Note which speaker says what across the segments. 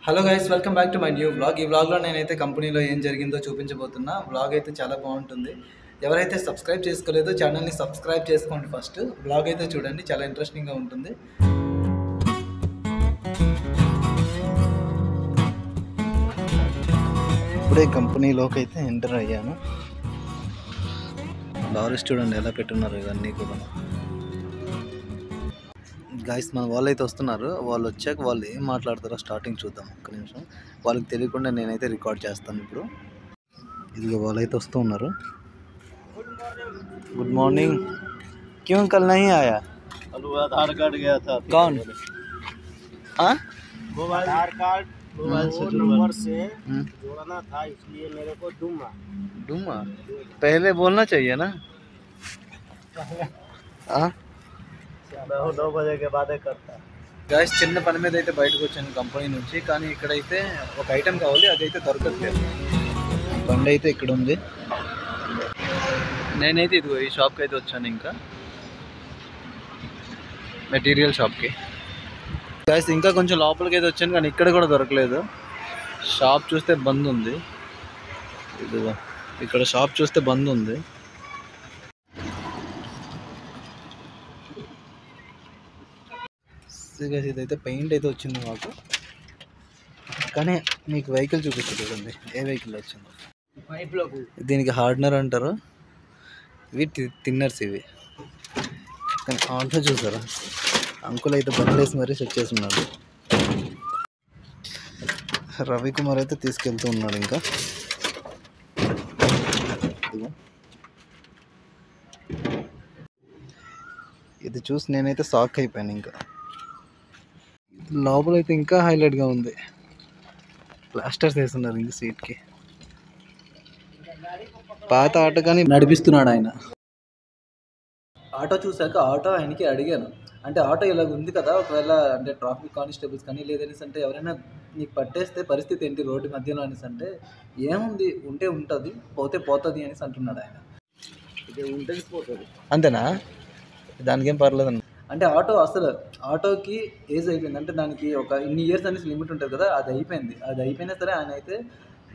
Speaker 1: Hello guys, welcome back to my new vlog. ఈ వ్లాగ్లో నేనైతే కంపెనీలో ఏం జరిగిందో చూపించబోతున్నా. వ్లాగ్ అయితే చాలా బాగుంటుంది. ఎవరైతే సబ్స్క్రైబ్ చేసుకోలేదో ఛానల్ని సబ్స్క్రైబ్ చేసుకోండి. ఫస్ట్ వ్లాగ్ అయితే చూడండి, చాలా ఇంట్రెస్టింగ్గా ఉంటుంది. ఇప్పుడే కంపెనీలోకి అయితే ఎంటర్ అయ్యాను. లారీస్ చూడండి ఎలా పెట్టున్నారు ఇవన్నీ కూడా. గైస్, మన వాళ్ళు అయితే వస్తున్నారు. వాళ్ళు వచ్చాక వాళ్ళు ఏం మాట్లాడతారో స్టార్టింగ్ చూద్దాం. ఒక్క నిమిషం, వాళ్ళకి తెలియకుండా నేనైతే రికార్డ్ చేస్తాను ఇప్పుడు. ఇదిగో వాళ్ళు అయితే వస్తూ ఉన్నారు. Good morning. क्यों कल नहीं आया?
Speaker 2: आधार कार्ड गया था।
Speaker 1: कौन? हाँ,
Speaker 2: आधार कार्ड मोबाइल से नंबर से जोड़ना था, इसलिए मेरे को
Speaker 1: डूमा पहले बोलना चाहिए ना। हाँ,
Speaker 2: 9 बजे के बाद करता।
Speaker 1: గైస్, చిన్న పని మీద అయితే బయటకు వచ్చాను కంపెనీ నుంచి. కానీ ఇక్కడైతే ఒక ఐటెం కావాలి, అదైతే దొరకట్లేదు. బండి అయితే ఇక్కడ ఉంది. నేనైతే ఇదిగో ఈ షాప్కి అయితే వచ్చాను, ఇంకా మెటీరియల్ షాప్కి. గైస్, ఇంకా కొంచెం లోపలికి అయితే వచ్చాను, కానీ ఇక్కడ కూడా దొరకలేదు. షాప్ చూస్తే బంద్ ఉంది. ఇదిగో ఇక్కడ షాప్ చూస్తే బంద్ ఉంది. ఇదైతే పెయింట్ అయితే వచ్చింది మాకు. కానీ మీకు వెహికల్ చూపిస్తుంది చూడండి, ఏ వెహికల్ వచ్చిందో. దీనికి హార్డ్నర్ అంటారు, ఇవి థిన్నర్స్ ఇవి. కానీ ఆటో చూసారా, అంకుల్ అయితే బండ్లేసి మరీ సెట్ చేసి ఉన్నాడు. రవికుమార్ అయితే తీసుకెళ్తూ ఉన్నాడు. ఇంకా ఇది చూసి నేనైతే షాక్ అయిపోయాను. ఇంకా లోపలైతే ఇంకా హైలైట్గా ఉంది. ప్లాస్టర్స్ వేస్తున్నారు ఇంక సీట్కి. పాత ఆటో కానీ నడిపిస్తున్నాడు ఆయన. ఆటో చూసాక ఆటో ఆయనకి అడిగాను, అంటే ఆటో ఇలాగ ఉంది కదా, ఒకవేళ అంటే ట్రాఫిక్ కానిస్టేబుల్స్ కానీ లేదనేసి అంటే ఎవరైనా నీకు పట్టేస్తే పరిస్థితి ఏంటి రోడ్డు మధ్యలో అనేసి అంటే, ఏముంది ఉంటే ఉంటుంది, పోతే పోతుంది అనేసి అంటున్నాడు ఆయన.
Speaker 2: ఉంటే పోతుంది
Speaker 1: అంతేనా? దానికేం పర్లేదు అన్న. అంటే ఆటో అసలు ఆటోకి ఏజ్ అయిపోయింది, అంటే దానికి ఒక ఇన్ని ఇయర్స్ అనేసి లిమిట్ ఉంటుంది కదా, అది అయిపోయింది. అది అయిపోయినా సరే ఆయన అయితే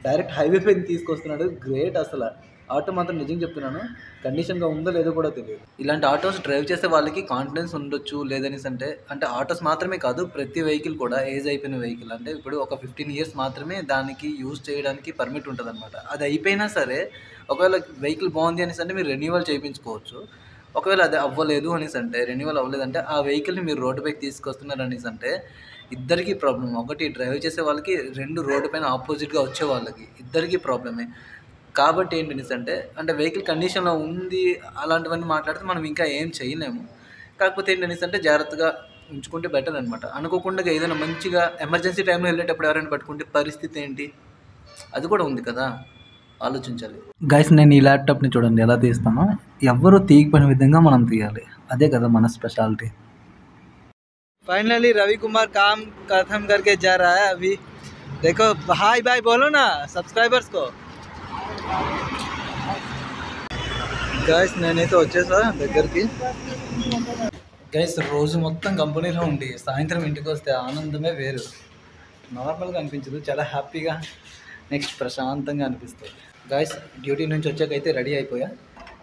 Speaker 1: డైరెక్ట్ హైవే పైన తీసుకొస్తున్నాడు. గ్రేట్ అసలు. ఆటో మాత్రం నిజంగా చెప్తున్నాను, కండిషన్గా ఉందో లేదో కూడా తెలియదు. ఇలాంటి ఆటోస్ డ్రైవ్ చేసే వాళ్ళకి కాన్ఫిడెన్స్ ఉండొచ్చు, లేదనేసి అంటే ఆటోస్ మాత్రమే కాదు, ప్రతి వెహికల్ కూడా ఏజ్ అయిపోయిన వెహికల్, అంటే ఇప్పుడు ఒక 15 ఇయర్స్ మాత్రమే దానికి యూజ్ చేయడానికి పర్మిట్ ఉంటుంది అనమాట. అది అయిపోయినా సరే ఒకవేళ వెహికల్ బాగుంది అనేసి అంటే మీరు రెన్యూవల్ చేయించుకోవచ్చు. ఒకవేళ అది అవ్వలేదు అనేసి అంటే, రెన్యూవల్ అవ్వలేదంటే ఆ వెహికల్ని మీరు రోడ్డు పైకి తీసుకొస్తున్నారు అనేసి అంటే ఇద్దరికీ ప్రాబ్లం. ఒకటి డ్రైవ్ చేసే వాళ్ళకి, రెండు రోడ్డు పైన ఆపోజిట్గా వచ్చే వాళ్ళకి, ఇద్దరికీ ప్రాబ్లమే. కాబట్టి ఏంటనేసి అంటే వెహికల్ కండిషన్లో ఉంది అలాంటివన్నీ మాట్లాడితే మనం ఇంకా ఏం చేయలేము. కాకపోతే ఏంటనేసి అంటే జాగ్రత్తగా ఉంచుకుంటే బెటర్ అనమాట. అనుకోకుండా ఏదైనా మంచిగా ఎమర్జెన్సీ టైంలో వెళ్ళేటప్పుడు ఎవరైనా పట్టుకుంటే పరిస్థితి ఏంటి, అది కూడా ఉంది కదా, ఆలోచించాలి. గైస్, నేను ఈ ల్యాప్టాప్ని చూడండి ఎలా తీస్తానో, ఎవ్వరూ తీయకపోయిన విధంగా మనం తీయాలి. అదే కదా మన స్పెషాలిటీ. फाइनली रवि कुमार काम खत्म करके जा रहा है अभी. देखो, हाय बाय बोलो ना सब्सक्राइबर्स को. గైస్, నేనైతే వచ్చేసా దగ్గరికి. గైస్, రోజు మొత్తం కంపెనీలో ఉండి సాయంత్రం ఇంటికి వస్తే ఆనందమే వేరు. నార్మల్గా అనిపించదు, చాలా హ్యాపీగా నెక్స్ట్ ప్రశాంతంగా అనిపిస్తుంది. గైస్, డ్యూటీ నుంచి వచ్చాకైతే రెడీ అయిపోయా.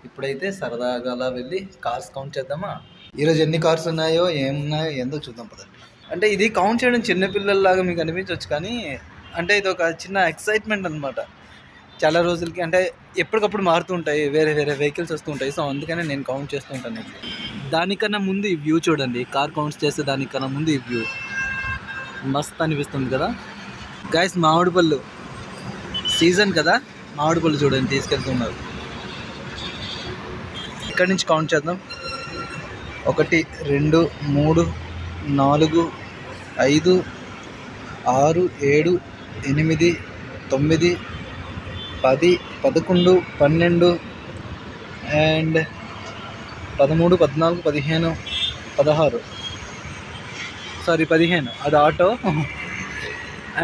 Speaker 1: ఇప్పుడైతే సరదాగా అలా వెళ్ళి కార్స్ కౌంట్ చేద్దామా. ఈరోజు ఎన్ని కార్స్ ఉన్నాయో ఏమున్నాయో ఏందో చూద్దాం పదండి. అంటే ఇది కౌంట్ చేయడం చిన్నపిల్లల్లాగా మీకు అనిపించవచ్చు, కానీ అంటే ఇది ఒక చిన్న ఎక్సైట్మెంట్ అనమాట. చాలా రోజులకి అంటే ఎప్పటికప్పుడు మారుతూ ఉంటాయి, వేరే వేరే వెహికల్స్ వస్తూ ఉంటాయి. సో అందుకనే నేను కౌంట్ చేస్తూ ఉంటాను. దానికన్నా ముందు ఈ వ్యూ చూడండి, కార్ కౌంట్స్ చేస్తే దానికన్నా ముందు ఈ వ్యూ మస్త్ అనిపిస్తుంది కదా. గైస్, మామిడి పళ్ళు సీజన్ కదా, మామిడి పళ్ళు చూడండి తీసుకెళ్తున్నారు. ఇక్కడి నుంచి కౌంట్ చేద్దాం. 1 2 3 4 5 6 7 8 9 10 11 12 అండ్ 13 14 15 16 సారీ 15. అది ఆటో.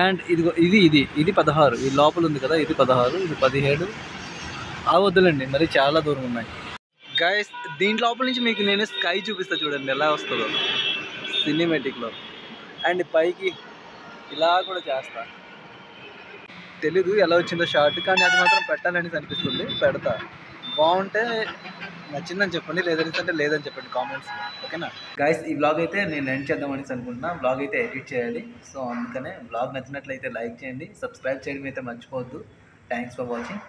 Speaker 1: అండ్ ఇదిగో ఇది 16. ఇది లోపల ఉంది కదా, ఇది 16, ఇది 17. వద్దులండి, మరి చాలా దూరం ఉన్నాయి. గైస్, దీని లోపల నుంచి మీకు నేను స్కై చూపిస్తా చూడండి ఎలా వస్తుందో సినిమాటిక్లో. అండ్ పైకి ఇలా కూడా చేస్తా. తెలీదు ఎలా వచ్చిందో షార్ట్, కానీ అది మాత్రం పెట్టాలనేసి అనిపిస్తుంది. పెడతా. బాగుంటే నచ్చిందని చెప్పండి, లేదంటే లేదని చెప్పండి కామెంట్స్. ఓకేనా గైస్, ఈ వ్లాగ్ అయితే నేను ఎండ్ చేద్దామనేసి అనుకుంటున్నా. వ్లాగ్ అయితే ఎడిట్ చేయాలి. సో అందుకనే వ్లాగ్ నచ్చినట్లయితే లైక్ చేయండి, సబ్స్క్రైబ్ చేయడం అయితే మర్చిపోవద్దు. Thanks for watching.